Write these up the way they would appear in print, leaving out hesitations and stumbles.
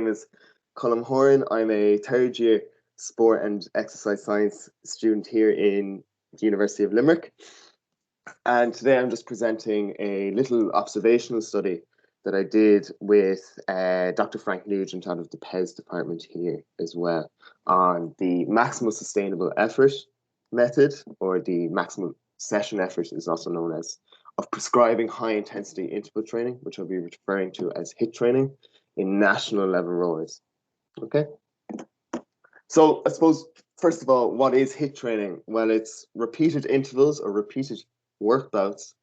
name is Colm Horan. I'm a third year sport and exercise science student here in the University of Limerick. And today I'm just presenting a little observational study that I did with Dr. Frank Nugent out of the PES department here as well on the maximal sustainable effort method, or the maximal session effort is also known as, of prescribing high intensity interval training, which I'll be referring to as HIIT training in national level rowers. Okay. So I suppose, first of all, what is HIIT training? Well, it's repeated intervals or repeated work bouts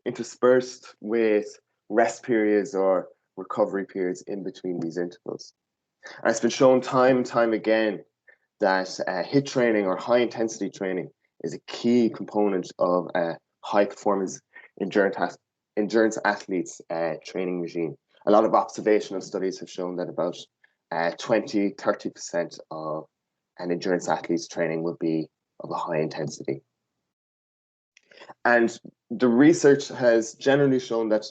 interspersed with rest periods or recovery periods in between these intervals. And it's been shown time and time again that HIIT training or high intensity training is a key component of a high performance endurance athletes training regime. A lot of observational studies have shown that about 20–30% of an endurance athlete's training would be of a high intensity. And the research has generally shown that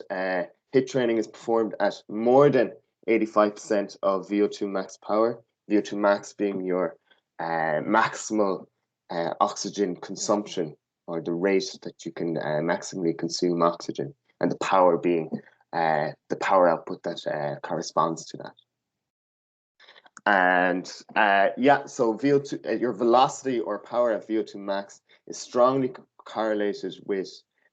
HIIT training is performed at more than 85% of VO2 max power, VO2 max being your maximal oxygen consumption, or the rate that you can maximally consume oxygen, and the power being the power output that corresponds to that. And yeah, so VO2, your velocity or power at VO2 max is strongly correlated with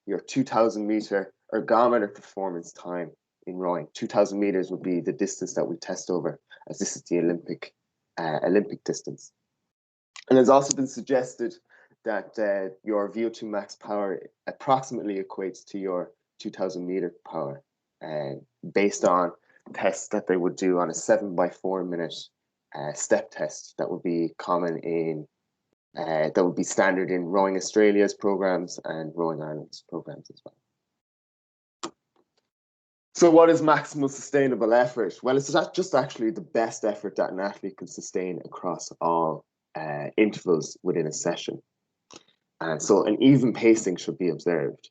your 2,000 meter ergometer performance time in rowing. 2,000 meters would be the distance that we test over, as this is the Olympic distance. And it's also been suggested that your VO2 max power approximately equates to your 2,000 meter power, based on tests that they would do on a 7x4 minute step test that would be common in that would be standard in Rowing Australia's programs and Rowing Ireland's programs as well. So what is maximal sustainable effort? Well, it's not just actually the best effort that an athlete can sustain across all intervals within a session. And so an even pacing should be observed.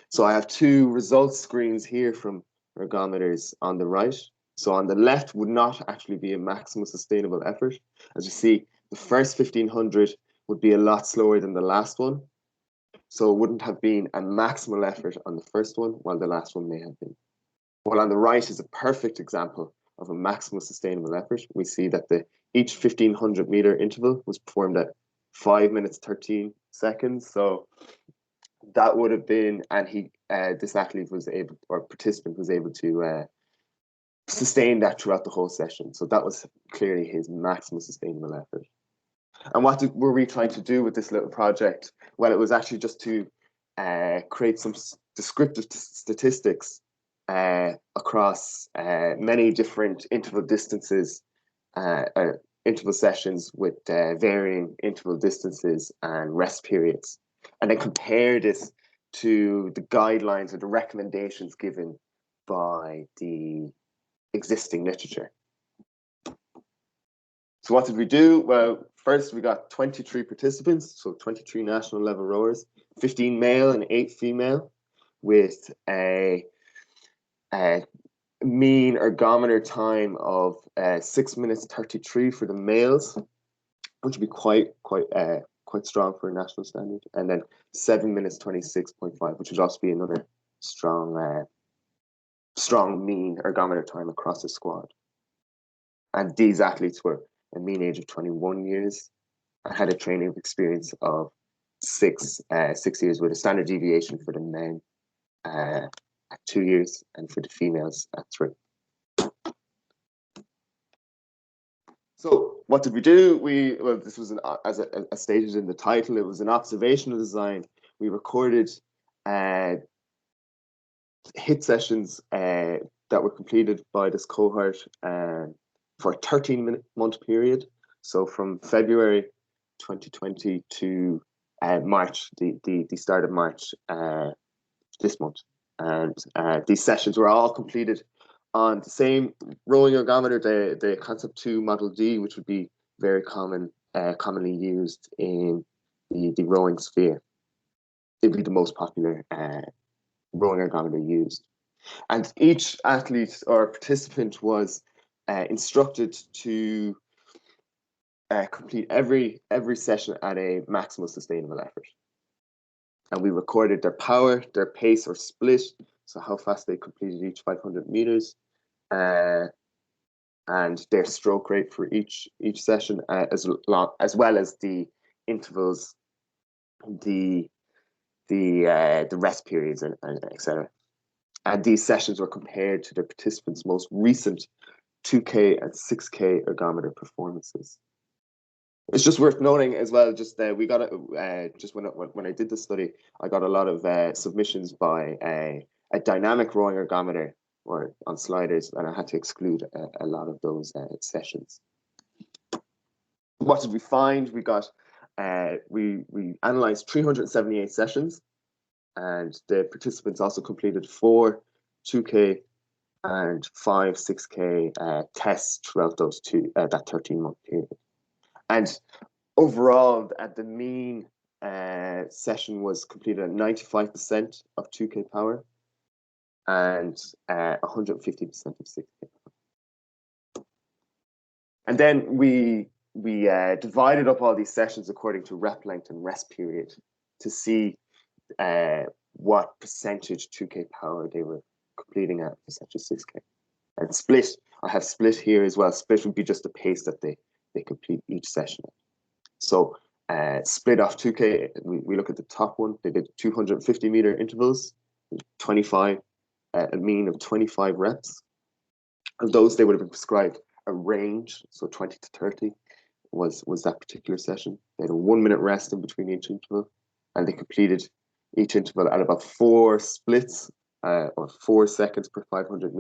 So I have two results screens here from ergometers on the right. So on the left would not actually be a maximal sustainable effort. As you see, the first 1500 would be a lot slower than the last one. So it wouldn't have been a maximal effort on the first one, while the last one may have been. Well, on the right is a perfect example of a maximal sustainable effort. We see that each 1500 meter interval was performed at 5 minutes 13 seconds. So that would have been, and this athlete was able, or participant was able to sustain that throughout the whole session. So that was clearly his maximal sustainable effort. And what were we trying to do with this little project? Well, it was actually just to create some descriptive statistics across many different interval distances, interval sessions with varying interval distances and rest periods, and then compare this to the guidelines or the recommendations given by the existing literature. So what did we do? Well, first we got 23 participants, so 23 national level rowers, 15 male and 8 female, with a mean ergometer time of 6 minutes 33 for the males, which would be quite strong for a national standard, and then 7 minutes 26.5, which would also be another strong mean ergometer time across the squad. And these athletes were a mean age of 21 years and had a training experience of 6 years, with a standard deviation for the men at 2 years and for the females at 3. So what did we do? Well, this was as stated in the title, it was an observational design. We recorded HIIT sessions that were completed by this cohort for a 13-month period. So from February 2020 to March, the start of March this month. And these sessions were all completed on the same rowing ergometer, the Concept 2 Model D, which would be very commonly used in the rowing sphere. It would be the most popular rowing ergometer used. And each athlete or participant was instructed to complete every session at a maximal sustainable effort. And we recorded their power, their pace or split, so how fast they completed each 500 meters, and their stroke rate for each session, as well as the intervals, the rest periods, and etc. And these sessions were compared to the participants' most recent 2K and 6K ergometer performances. It's just worth noting as well. Just we got just when I did the study, I got a lot of submissions by a dynamic rowing ergometer or on sliders, and I had to exclude a lot of those sessions. What did we find? We got we analyzed 378 sessions, and the participants also completed 4 2K and 5 6K tests throughout those that 13-month period. And overall, at the mean session was completed at 95% of 2K power and 150% of 6K power. And then we divided up all these sessions according to rep length and rest period to see what percentage 2K power they were completing at percentage 6K. And split, I have split here as well. Split would be just the pace that they complete each session. So split off 2K, we look at the top one. They did 250-meter intervals, 25, a mean of 25 reps. Of those, they would have been prescribed a range, so 20 to 30 was that particular session. They had a 1-minute rest in between each interval, and they completed each interval at about 4 splits, or 4 seconds per 500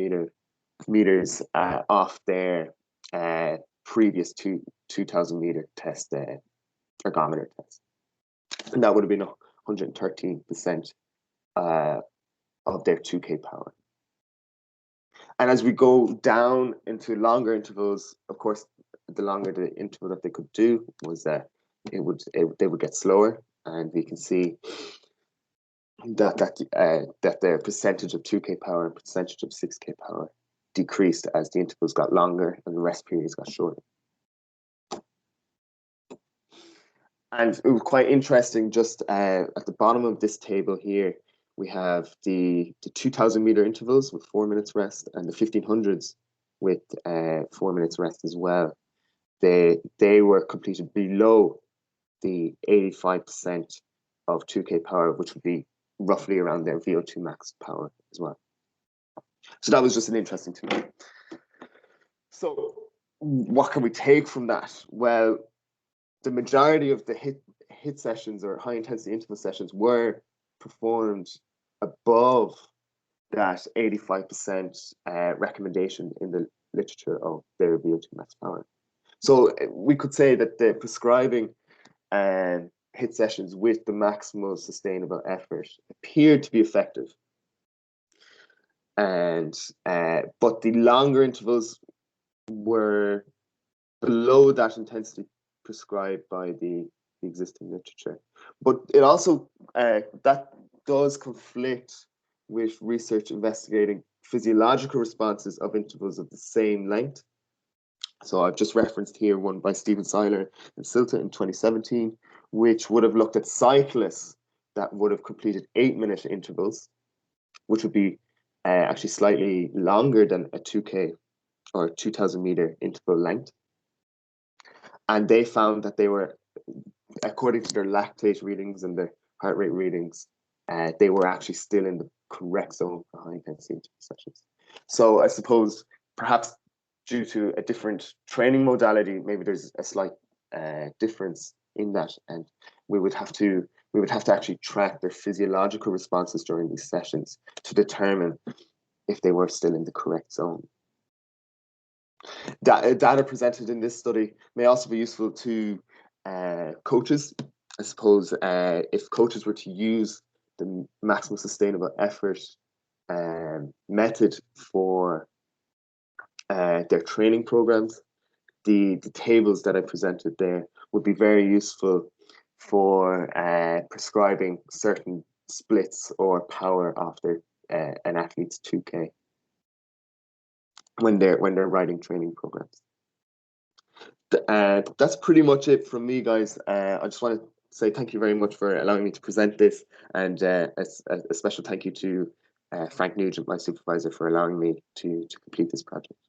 meters off their previous 2,000-meter test, ergometer test. And that would have been 113% of their 2K power. And as we go down into longer intervals, of course, the longer the interval that they could do was they would get slower, and we can see that their percentage of 2K power and percentage of 6K power decreased as the intervals got longer and the rest periods got shorter. And it was quite interesting, just at the bottom of this table here, we have the 2,000-meter intervals with 4 minutes rest, and the 1,500s with 4 minutes rest as well. They were completed below the 85% of 2K power, which would be roughly around their VO2 max power as well. So that was just an interesting to me. So what can we take from that? Well, the majority of the HIIT sessions or high intensity interval sessions were performed above that 85% recommendation in the literature of their VO2 max power. So we could say that the prescribing HIIT sessions with the maximal sustainable effort appeared to be effective. And but the longer intervals were below that intensity prescribed by the existing literature. But it also that does conflict with research investigating physiological responses of intervals of the same length. So I've just referenced here one by Stephen Seiler and Silta in 2017, which would have looked at cyclists that would have completed 8-minute intervals, which would be actually slightly longer than a 2K or 2,000-meter interval length. And they found that they were, according to their lactate readings and their heart rate readings, they were actually still in the correct zone for high intensity interval sessions. So I suppose perhaps due to a different training modality, maybe there's a slight difference in that, and we would have to actually track their physiological responses during these sessions to determine if they were still in the correct zone. Data presented in this study may also be useful to coaches. I suppose if coaches were to use the maximal sustainable effort method for their training programs, the tables that I presented there would be very useful for prescribing certain splits or power after an athlete's 2K. when they're writing training programs. That's pretty much it from me, guys. I just want to say thank you very much for allowing me to present this, and a special thank you to Frank Nugent, my supervisor, for allowing me to complete this project.